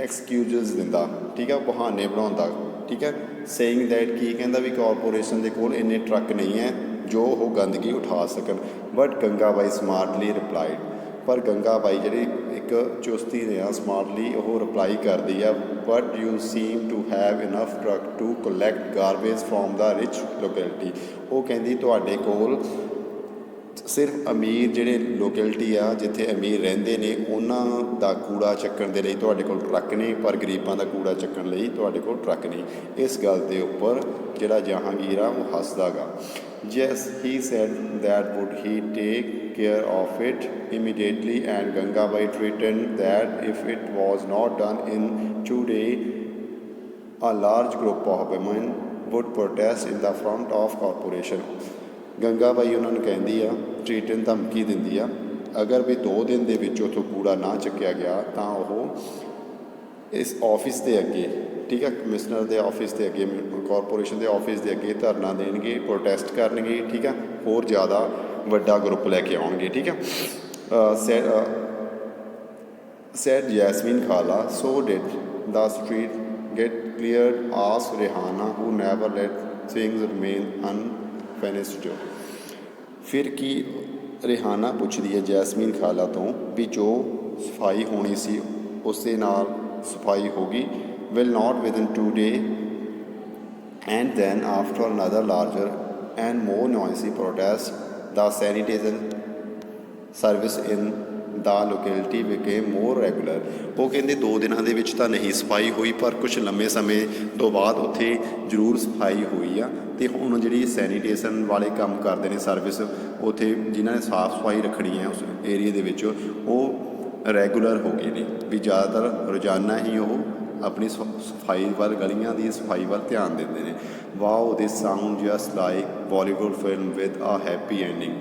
ਐਕਸਕਿਊਜ਼ਸ ਦਿੰਦਾ, ਠੀਕ ਹੈ, ਬਹਾਨੇ ਬਣਾਉਂਦਾ, ਠੀਕ ਹੈ। ਸੇਇੰਗ ਦੈਟ ਕੀ ਕਹਿੰਦਾ ਵੀ ਕਾਰਪੋਰੇਸ਼ਨ ਦੇ ਕੋਲ ਇੰਨੇ ਟਰੱਕ ਨਹੀਂ ਹੈ ਜੋ ਉਹ ਗੰਦਗੀ ਉਠਾ ਸਕਣ। But Ganga Bai smartly replied, ਪਰ ਗੰਗਾ ਬਾਈ ਜਿਹੜੀ ਇੱਕ ਚੁਸਤੀ ਨੇ ਆ ਸਮਾਰਟਲੀ ਉਹ ਰਿਪਲਾਈ ਕਰਦੀ ਆ, but you seem to have enough truck to collect garbage from the rich locality. ਉਹ ਕਹਿੰਦੀ ਤੁਹਾਡੇ ਕੋਲ ਸਿਰਫ ਅਮੀਰ ਜਿਹੜੇ ਲੋਕੈਲਿਟੀ ਆ ਜਿੱਥੇ ਅਮੀਰ ਰਹਿੰਦੇ ਨੇ ਉਹਨਾਂ ਦਾ ਕੂੜਾ ਚੱਕਣ ਦੇ ਲਈ ਤੁਹਾਡੇ ਕੋਲ ਟਰੱਕ ਨੇ, ਪਰ ਗਰੀਬਾਂ ਦਾ ਕੂੜਾ ਚੱਕਣ ਲਈ ਤੁਹਾਡੇ ਕੋਲ ਟਰੱਕ ਨਹੀਂ। ਇਸ ਗੱਲ ਦੇ ਉੱਪਰ ਜਿਹੜਾ ਜਹਾਂਗੀਰ ਆ ਉਹ ਹੱਸਦਾ ਗਾ। Yes, he said that would he take care of it immediately, and Gangabai threatened that if it was not done in 2 days, a large group of women would protest in the front of corporation. Ganga ਬਾਈ ਉਹਨਾਂ ਨੂੰ ਕਹਿੰਦੀ ਆ, ਥ੍ਰੀਟਨ ਧਮਕੀ ਦਿੰਦੀ ਆ, ਅਗਰ ਵੀ 2 ਦਿਨ ਦੇ ਵਿੱਚ ਉੱਥੋਂ ਕੂੜਾ ਨਾ ਚੱਕਿਆ ਗਿਆ ਤਾਂ ਉਹ ਇਸ ਆਫਿਸ ਦੇ ਅੱਗੇ, ਠੀਕ ਹੈ, ਕਮਿਸ਼ਨਰ ਦੇ ਆਫਿਸ ਦੇ ਅੱਗੇ, ਕਾਰਪੋਰੇਸ਼ਨ ਦੇ ਆਫਿਸ ਦੇ ਅੱਗੇ ਧਰਨਾ ਦੇਣਗੇ, ਪ੍ਰੋਟੈਸਟ ਕਰਨਗੇ, ਠੀਕ ਹੈ, ਹੋਰ ਜ਼ਿਆਦਾ ਵੱਡਾ ਗਰੁੱਪ ਲੈ ਕੇ ਆਉਣਗੇ, ਠੀਕ ਹੈ। said Yasmin Khala, so did the street get cleared, asked Rehana, who never let things remain unfinished. ਫਿਰ ਕੀ ਰਿਹਾਨਾ ਪੁੱਛਦੀ ਹੈ ਜੈਸਮੀਨ ਖਾਲਾ ਤੋਂ ਵੀ ਜੋ ਸਫਾਈ ਹੋਣੀ ਸੀ ਉਸ ਦੇ ਨਾਲ ਸਫਾਈ ਹੋ ਗਈ। will not within 2 days, and then after another larger and more noisy protest, the sanitation service in the locality became more regular. ਉਹ ਕਹਿੰਦੇ 2 ਦਿਨਾਂ ਦੇ ਵਿੱਚ ਤਾਂ ਨਹੀਂ ਸਫਾਈ ਹੋਈ, ਪਰ ਕੁਝ ਲੰਮੇ ਸਮੇਂ ਤੋਂ ਬਾਅਦ ਉੱਥੇ ਜ਼ਰੂਰ ਸਫਾਈ ਹੋਈ ਆ। ਅਤੇ ਹੁਣ ਜਿਹੜੀ ਸੈਨੀਟੇਸ਼ਨ ਵਾਲੇ ਕੰਮ ਕਰਦੇ ਨੇ ਸਰਵਿਸ ਉੱਥੇ, ਜਿਨ੍ਹਾਂ ਨੇ ਸਾਫ਼ ਸਫਾਈ ਰੱਖਣੀ ਹੈ ਉਸ ਏਰੀਏ ਦੇ ਵਿੱਚ, ਉਹ ਰੈਗੂਲਰ ਹੋ ਗਏ ਨੇ ਵੀ ਜ਼ਿਆਦਾਤਰ ਰੋਜ਼ਾਨਾ ਹੀ ਉਹ ਆਪਣੀ ਸਫਾਈ ਵੱਲ, ਗਲੀਆਂ ਦੀ ਸਫਾਈ ਵੱਲ ਧਿਆਨ ਦਿੰਦੇ ਨੇ। Wow, this sound just like Bollywood film with a happy ending,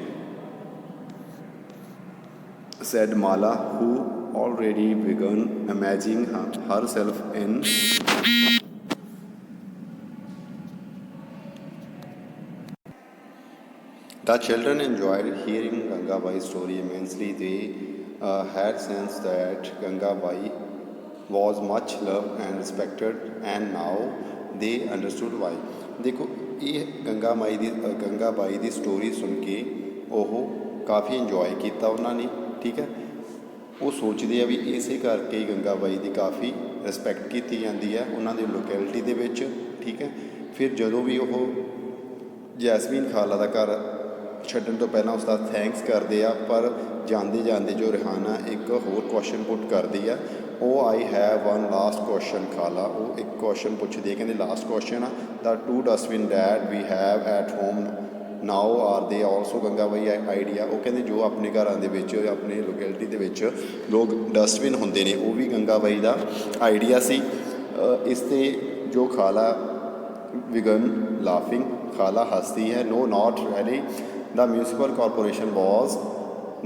said Mala, who already began imagining herself in the children enjoyed hearing Gangabai's story immensely. They had sensed that Gangabai was much loved and respected, and now they understood why. देखो ये Ganga by the story ਸੁਣ ਕੇ ਉਹ ਕਾਫੀ enjoy ਕੀਤਾ ਉਹਨਾਂ ਨੇ, ਠੀਕ ਹੈ। ਉਹ ਸੋਚਦੇ ਆ ਵੀ ਇਸੇ ਕਰਕੇ ਹੀ ਗੰਗਾ ਬਾਈ ਦੀ ਕਾਫੀ ਰਿਸਪੈਕਟ ਕੀਤੀ ਜਾਂਦੀ ਹੈ ਉਹਨਾਂ ਦੀ ਲੋਕੈਲਿਟੀ ਦੇ ਵਿੱਚ, ਠੀਕ ਹੈ। ਫਿਰ ਜਦੋਂ ਵੀ ਉਹ ਜੈਸਮੀਨ ਖਾਲਾ ਦਾ ਘਰ ਛੱਡਣ ਤੋਂ ਪਹਿਲਾਂ ਉਸ ਦਾ ਥੈਂਕਸ ਕਰਦੇ ਆ, ਪਰ ਜਾਂਦੇ ਜਾਂਦੇ ਜੋ ਰਿਹਾਨਾ ਇੱਕ ਹੋਰ ਕੁਐਸਚਨ ਪੁੱਟ ਕਰਦੀ ਆ, ਉਹ I have one last question ਖਾਲਾ, ਉਹ ਇੱਕ ਕੁਐਸਚਨ ਪੁੱਛਦੀ ਹੈ, ਕਹਿੰਦੇ ਲਾਸਟ ਕੁਐਸਚਨ ਆ, the 2 dustbin that we have at home now are they also Ganga Bai idea. ਉਹ ਕਹਿੰਦੇ ਜੋ ਆਪਣੇ ਘਰਾਂ ਦੇ ਵਿੱਚ, ਆਪਣੇ ਲੋਕੈਲਿਟੀ ਦੇ ਵਿੱਚ ਲੋਕ ਡਸਟਬਿਨ ਹੁੰਦੇ ਨੇ, ਉਹ ਵੀ ਗੰਗਾ ਬਾਈ ਦਾ ਆਈਡੀਆ ਸੀ। ਇਸ 'ਤੇ ਜੋ ਖਾਲਾ ਵਿਗਨ ਲਾਫਿੰਗ, ਖਾਲਾ ਹੱਸਦੀ ਹੈ, no not really, the municipal corporation was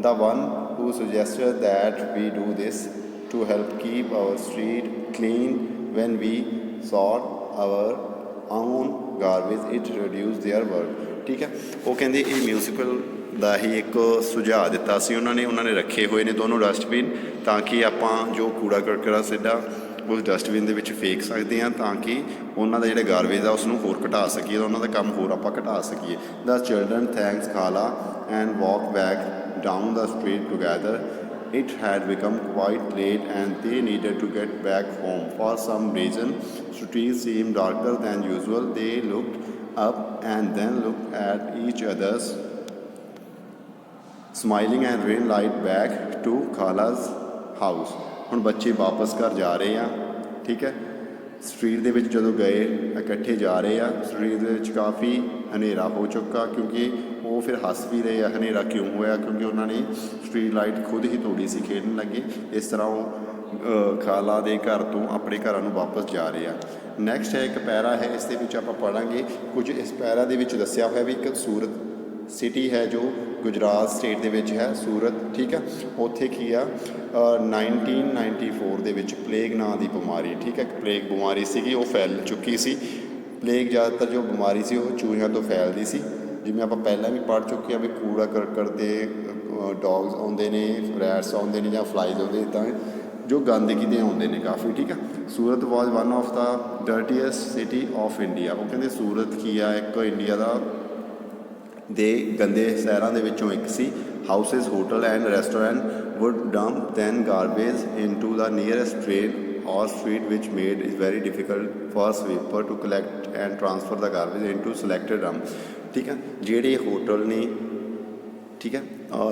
the one who suggested that we do this to help keep our street clean when we sort our own garbage, it reduce their work, ਠੀਕ ਹੈ। ਉਹ ਕਹਿੰਦੇ ਇਹ municipal ਦਾ ਹੀ ਇੱਕ ਸੁਝਾਅ ਦਿੱਤਾ ਸੀ ਉਹਨਾਂ ਨੇ ਰੱਖੇ ਹੋਏ ਨੇ ਦੋਨੋਂ ਡਸਟਬਿਨ, ਤਾਂ ਕਿ ਆਪਾਂ ਜੋ ਕੂੜਾ ਕਰਕੜਾ ਸਿੱਧਾ ਉਸ ਡਸਟਬਿਨ ਦੇ ਵਿੱਚ ਫੇਕ ਸਕਦੇ ਹਾਂ, ਤਾਂ ਕਿ ਉਹਨਾਂ ਦਾ ਜਿਹੜਾ ਗਾਰਬੇਜ ਆ ਉਸ ਨੂੰ ਹੋਰ ਘਟਾ ਸਕੀਏ, ਉਹਨਾਂ ਦਾ ਕੰਮ ਹੋਰ ਆਪਾਂ ਘਟਾ ਸਕੀਏ। ਦ ਚਿਲਡਰਨ ਥੈਂਕਸ ਖਾਲਾ and walk back down the street together. It had become quite late and they needed to get back home. For some reason, streets seemed darker than usual. They looked up and then looked at each other's, smiling and ran right back to Khala's house. ਹੁਣ ਬੱਚੇ ਵਾਪਸ ਘਰ ਜਾ ਰਹੇ ਆ, ਠੀਕ ਹੈ। Street ਦੇ ਵਿੱਚ ਜਦੋਂ ਗਏ ਇਕੱਠੇ ਜਾ ਰਹੇ ਆ, ਸਟਰੀਟ ਦੇ ਵਿੱਚ ਕਾਫੀ ਹਨੇਰਾ ਹੋ ਚੁੱਕਾ, ਕਿਉਂਕਿ ਉਹ ਫਿਰ ਹੱਸ ਵੀ ਰਹੇ ਆ ਹਨੇਰਾ ਕਿਉਂ ਹੋਇਆ, ਕਿਉਂਕਿ ਉਹਨਾਂ ਨੇ ਸਟਰੀਟ ਲਾਈਟ ਖੁਦ ਹੀ ਤੋੜੀ ਸੀ, ਖੇਡਣ ਲੱਗੇ। ਇਸ ਤਰ੍ਹਾਂ ਉਹ ਖਾਲਾ ਦੇ ਘਰ ਤੋਂ ਆਪਣੇ ਘਰਾਂ ਨੂੰ ਵਾਪਸ ਜਾ ਰਹੇ ਆ। ਨੈਕਸਟ ਹੈ ਇੱਕ ਪੈਰਾ ਹੈ, ਇਸ ਦੇ ਵਿੱਚ ਆਪਾਂ ਪੜ੍ਹਾਂਗੇ ਕੁਝ। ਇਸ ਪੈਰਾ ਦੇ ਵਿੱਚ ਦੱਸਿਆ ਹੋਇਆ ਵੀ ਇੱਕ ਸੂਰਤ ਸਿਟੀ ਹੈ ਜੋ ਗੁਜਰਾਤ ਸਟੇਟ ਦੇ ਵਿੱਚ ਹੈ, ਸੂਰਤ, ਠੀਕ ਹੈ। ਉੱਥੇ ਕੀ ਆ 1994 ਦੇ ਵਿੱਚ ਪਲੇਗ ਨਾਂ ਦੀ ਬਿਮਾਰੀ, ਠੀਕ ਹੈ, ਪਲੇਗ ਬਿਮਾਰੀ ਸੀਗੀ, ਉਹ ਫੈਲ ਚੁੱਕੀ ਸੀ। ਪਲੇਗ ਜ਼ਿਆਦਾਤਰ ਜੋ ਬਿਮਾਰੀ ਸੀ ਉਹ ਚੂਹਿਆਂ ਤੋਂ ਫੈਲਦੀ ਸੀ, ਜਿਵੇਂ ਆਪਾਂ ਪਹਿਲਾਂ ਵੀ ਪੜ੍ਹ ਚੁੱਕੇ ਹਾਂ ਵੀ ਕੂੜਾ ਕਰਕਟ ਦੇ ਡੌਗਸ ਆਉਂਦੇ ਨੇ, ਰੈਟਸ ਆਉਂਦੇ ਨੇ ਜਾਂ ਫਲਾਈਜ਼ ਆਉਂਦੇ, ਇੱਦਾਂ ਜੋ ਗੰਦਗੀ ਦੇ ਆਉਂਦੇ ਨੇ ਕਾਫੀ, ਠੀਕ ਆ। Surat was one of the dirtiest city of India. ਉਹ ਕਹਿੰਦੇ ਸੂਰਤ ਕੀ ਆ, ਇੱਕ ਇੰਡੀਆ ਦਾ ਦੇ ਗੰਦੇ ਸ਼ਹਿਰਾਂ ਦੇ ਵਿੱਚੋਂ ਇੱਕ ਸੀ। Houses, hotel and restaurant would dump then garbage into the nearest drain or street, which made it very difficult for sweeper to collect and transfer the garbage into selected dump। ठीक है, ਜਿਹੜੇ ਹੋਟਲ ਨੇ, ਠੀਕ ਹੈ,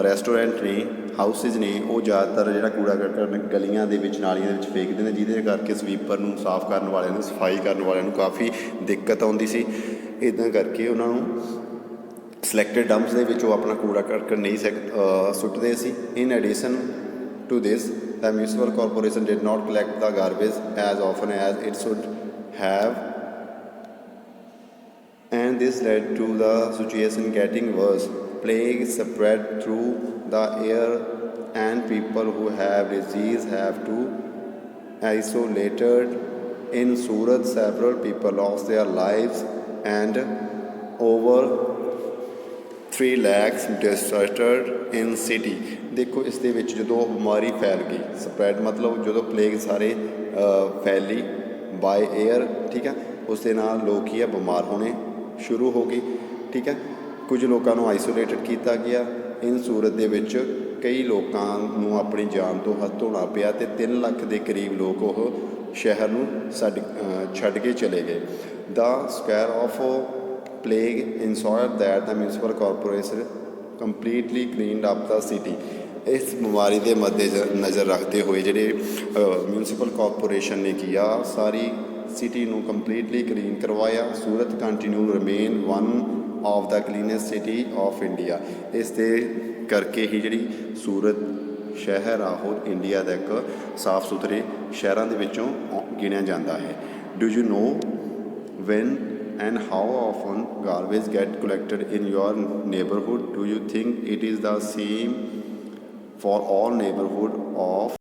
restaurant ਨੇ, houses ਨੇ, ਉਹ ਜ਼ਿਆਦਾਤਰ ਜਿਹੜਾ ਕੂੜਾ ਕਰਕਟ ਗਲੀਆਂ ਦੇ ਵਿੱਚ, ਨਾਲੀਆਂ ਦੇ ਵਿੱਚ ਫੇਕਦੇ ਨੇ, ਜਿਹਦੇ ਕਰਕੇ ਸਵੀਪਰ ਨੂੰ, ਸਾਫ਼ ਕਰਨ ਵਾਲਿਆਂ ਨੂੰ, ਸਫਾਈ ਕਰਨ ਵਾਲਿਆਂ ਨੂੰ ਕਾਫੀ ਦਿੱਕਤ ਆਉਂਦੀ ਸੀ। ਇੱਦਾਂ ਕਰਕੇ ਉਹਨਾਂ ਨੂੰ ਸਿਲੈਕਟਡ ਡੰਪਸ ਦੇ ਵਿੱਚ ਉਹ ਆਪਣਾ ਕੂੜਾ ਕਰਕਟ ਨਹੀਂ ਸੁੱਟਦੇ ਸੀ। In addition to this, the municipal corporation did not collect the garbage as often as it should have, and this led to the situation getting worse. Plague spread through the air and people who have disease have to isolated. In Surat, several people lost their lives and over 3 lakhs deserted in city। ਦੇਖੋ ਇਸ ਦੇ ਵਿੱਚ ਜਦੋਂ ਬਿਮਾਰੀ ਫੈਲ ਗਈ, spread ਮਤਲਬ ਜਦੋਂ plague ਸਾਰੇ ਫੈਲੀ ਬਾਏ ਏਅਰ, ਠੀਕ ਹੈ, ਉਸ ਦੇ ਨਾਲ ਲੋਕ ਕੀ ਆ, ਬਿਮਾਰ ਹੋਣੇ ਸ਼ੁਰੂ ਹੋ ਗਏ, ਠੀਕ ਹੈ। ਕੁਝ ਲੋਕਾਂ ਨੂੰ ਆਈਸੋਲੇਟਡ ਕੀਤਾ ਗਿਆ। ਇਨ ਸੂਰਤ ਦੇ ਵਿੱਚ ਕਈ ਲੋਕਾਂ ਨੂੰ ਆਪਣੀ ਜਾਨ ਤੋਂ ਹੱਥ ਧੋਣਾ ਪਿਆ ਅਤੇ 3 ਲੱਖ ਦੇ ਕਰੀਬ ਲੋਕ ਉਹ ਸ਼ਹਿਰ ਨੂੰ ਛੱਡ ਕੇ ਚਲੇ ਗਏ। The scare of plague ensured that the municipal corporation completely cleaned up the city। ਇਸ ਬਿਮਾਰੀ ਦੇ ਮੱਦੇ ਨਜ਼ਰ ਰੱਖਦੇ ਹੋਏ ਜਿਹੜੇ ਮਿਊਨਿਸਪਲ ਕਾਰਪੋਰੇਸ਼ਨ ਨੇ ਕੀਆ, ਸਾਰੀ ਸਿਟੀ ਨੂੰ ਕੰਪਲੀਟਲੀ ਕਲੀਨ ਕਰਵਾਇਆ। Surat continue remain one of the cleanest city of India. ਇਸ ਦੇ ਕਰਕੇ ਹੀ ਜਿਹੜੀ ਸੂਰਤ ਸ਼ਹਿਰ ਆ ਉਹ ਇੰਡੀਆ ਦਾ ਇੱਕ ਸਾਫ ਸੁਥਰੇ ਸ਼ਹਿਰਾਂ ਦੇ ਵਿੱਚੋਂ ਗਿਣਿਆ ਜਾਂਦਾ ਹੈ। Do you know when and how often garbage get collected in your neighborhood? Do you think it is the same for all neighborhood of